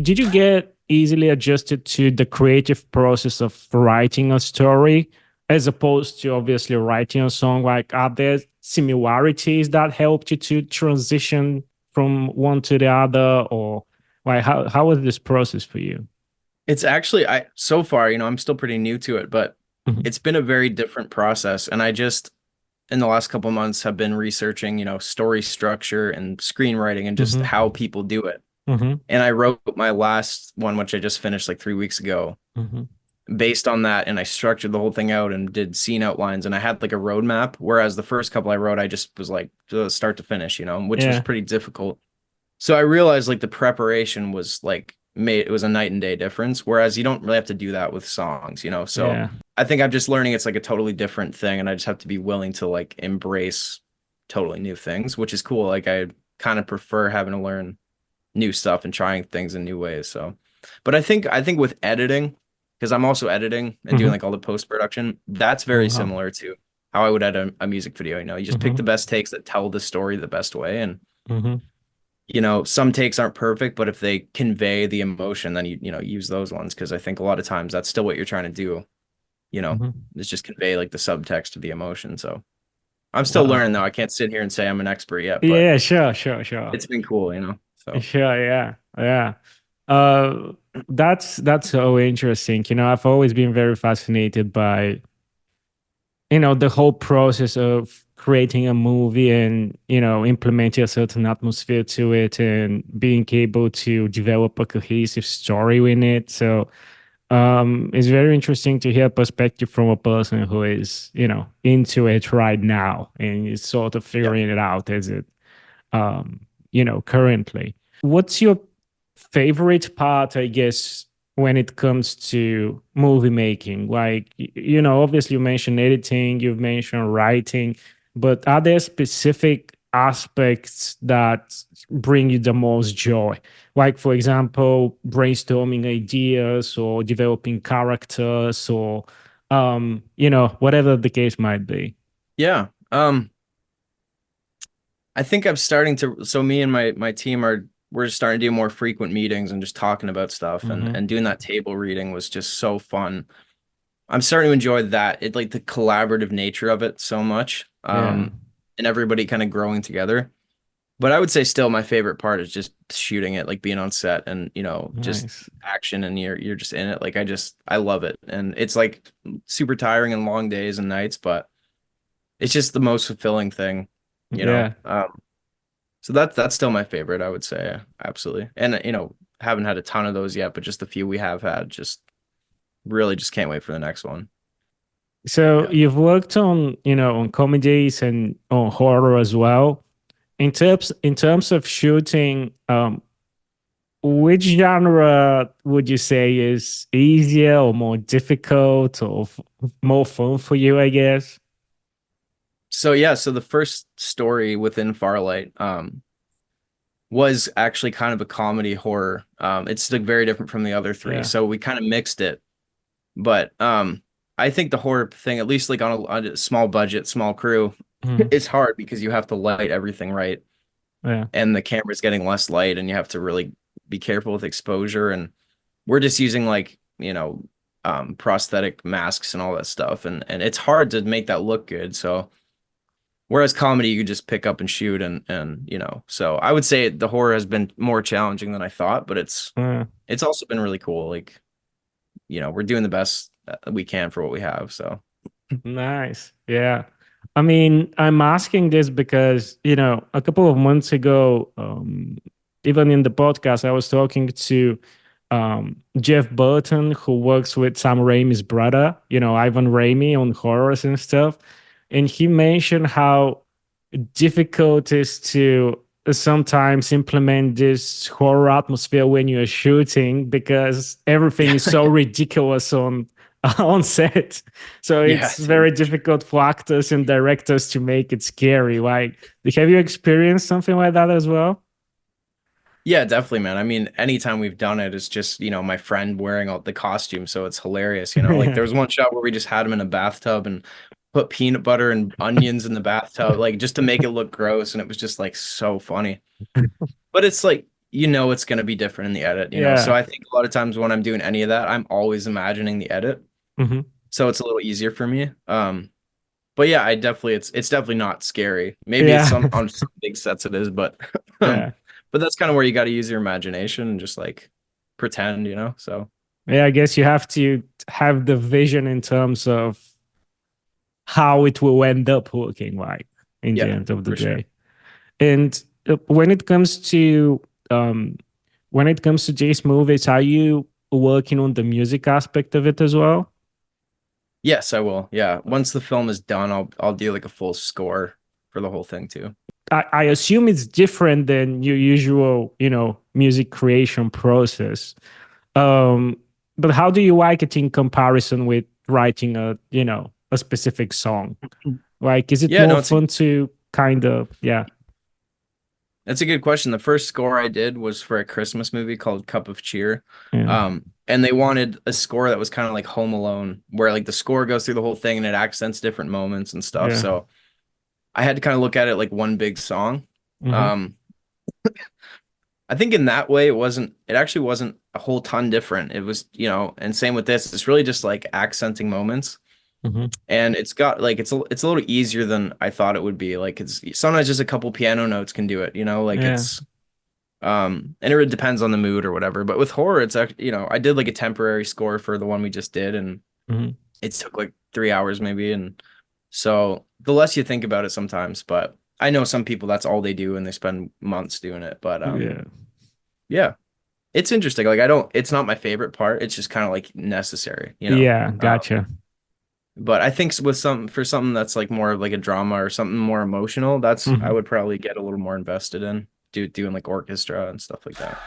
did you get easily adjusted to the creative process of writing a story as opposed to obviously writing a song? Like, are there similarities that helped you to transition from one to the other, or like how was this process for you? It's actually I so far, I'm still pretty new to it, but Mhm, it's been a very different process. And I just in the last couple of months have been researching, story structure and screenwriting and just mhm, how people do it. mhm, And I wrote my last one, which I just finished like 3 weeks ago, mhm. based on that. And I structured the whole thing out and did scene outlines. And I had like a roadmap. Whereas the first couple I wrote, I just was like start to finish, which was Yeah, pretty difficult. So I realized like the preparation was like made it was a night and day difference, whereas you don't really have to do that with songs. So yeah. I think I'm just learning it's like a totally different thing, and I just have to be willing to like embrace totally new things, which is cool. Like I kind of prefer having to learn new stuff and trying things in new ways. So, but I think with editing, because I'm also editing and doing Mhm. like all the post production, that's very Wow. similar to how I would edit a music video. You just pick Mhm, the best takes that tell the story the best way, and mhm, some takes aren't perfect, but if they convey the emotion, then use those ones because I think a lot of times that's still what you're trying to do, you know, mhm. is just convey like the subtext of the emotion. So I'm still learning though. Wow. I can't sit here and say I'm an expert yet, but Yeah, sure, sure, sure. it's been cool. So Sure, yeah, yeah. Uh, that's so interesting. I've always been very fascinated by the whole process of creating a movie and implementing a certain atmosphere to it and being able to develop a cohesive story in it. So it's very interesting to hear a perspective from a person who is into it right now and is sort of yeah. figuring it out as it currently. What's your favorite part, I guess, when it comes to movie making? Like, obviously you mentioned editing, you've mentioned writing, but are there specific aspects that bring you the most joy? Like, for example, brainstorming ideas or developing characters or, whatever the case might be. Yeah. I think I'm starting to, so me and my team we're just starting to do more frequent meetings and just talking about stuff, and Mm-hmm. doing that table reading was just so fun. I'm starting to enjoy that. It like the collaborative nature of it so much. Yeah. And everybody kind of growing together. But I would say still my favorite part is just shooting it, like being on set and, just Nice. action, and you're just in it. Like I love it. And it's like super tiring and long days and nights, but it's just the most fulfilling thing, you know. Yeah. So that's still my favorite, I would say. Absolutely. And haven't had a ton of those yet, but just the few we have had, just really just can't wait for the next one. So Yeah. you've worked on comedies and on horror as well. In terms of shooting, which genre would you say is easier or more difficult or more fun for you, I guess? So yeah, so the first story within Farlight was actually kind of a comedy horror. It's like very different from the other three. Yeah. So we kind of mixed it. But I think the horror thing, at least like on a small budget, small crew, Mhm. it's hard because you have to light everything right, Yeah. and the camera's getting less light, and you have to really be careful with exposure. And we're just using like, prosthetic masks and all that stuff, and it's hard to make that look good. So whereas comedy, you could just pick up and shoot, and so I would say the horror has been more challenging than I thought, but Yeah. it's also been really cool. Like, we're doing the best we can for what we have. So Nice. Yeah. I mean, I'm asking this because, a couple of months ago, even in the podcast, I was talking to Jeff Burton, who works with Sam Raimi's brother, Ivan Raimi on horrors and stuff. And he mentioned how difficult it is to sometimes implement this horror atmosphere when you're shooting because everything yeah, is so ridiculous on on set. So yeah, it's very difficult for actors and directors to make it scary. Like, have you experienced something like that as well? yeah, definitely, man. I mean, anytime we've done it, it's just, my friend wearing all the costume, so it's hilarious. Like there Yeah. was one shot where we just had him in a bathtub and put peanut butter and onions in the bathtub, like just to make it look gross, and it was just like so funny. But it's like, you know it's going to be different in the edit, you know. So Yeah. I think a lot of times when I'm doing any of that, I'm always imagining the edit. Hmm. So it's a little easier for me. But yeah, I definitely it's definitely not scary. Maybe it's Yeah. some on some big sets it is, but Yeah. but that's kind of where you got to use your imagination and just like pretend, you know. So Yeah, I guess you have to have the vision in terms of how it will end up looking like in the yeah, end of the for sure. day. And when it comes to um, Jace movies, are you working on the music aspect of it as well? Yes, I will. Yeah, once the film is done, I'll do like a full score for the whole thing too. I assume it's different than your usual, music creation process. Um, but how do you like it in comparison with writing a specific song? Like, is it Yeah, more no, fun to kind of, yeah, it's a good question. The first score I did was for a Christmas movie called Cup of Cheer. yeah, And they wanted a score that was kind of like Home Alone, where like the score goes through the whole thing and it accents different moments and stuff. yeah, So I had to kind of look at it like one big song. mm-hmm, Um, I think in that way it actually wasn't a whole ton different. It was, you know, and same with this. It's really just like accenting moments. mm-hmm, And it's got like it's a little easier than I thought it would be. Like it's sometimes just a couple piano notes can do it, you know, like yeah, it's and it really depends on the mood or whatever. But with horror, it's actually, you know, I did like a temporary score for the one we just did, and mm-hmm, it took like 3 hours maybe. And so the less you think about it sometimes, but I know some people that's all they do and they spend months doing it. But yeah, yeah, it's interesting. Like it's not my favorite part. It's just kind of like necessary, you know. yeah, gotcha. But I think with for something that's like more of like a drama or something more emotional, that's I Mm-hmm. would probably get a little more invested in doing like orchestra and stuff like that.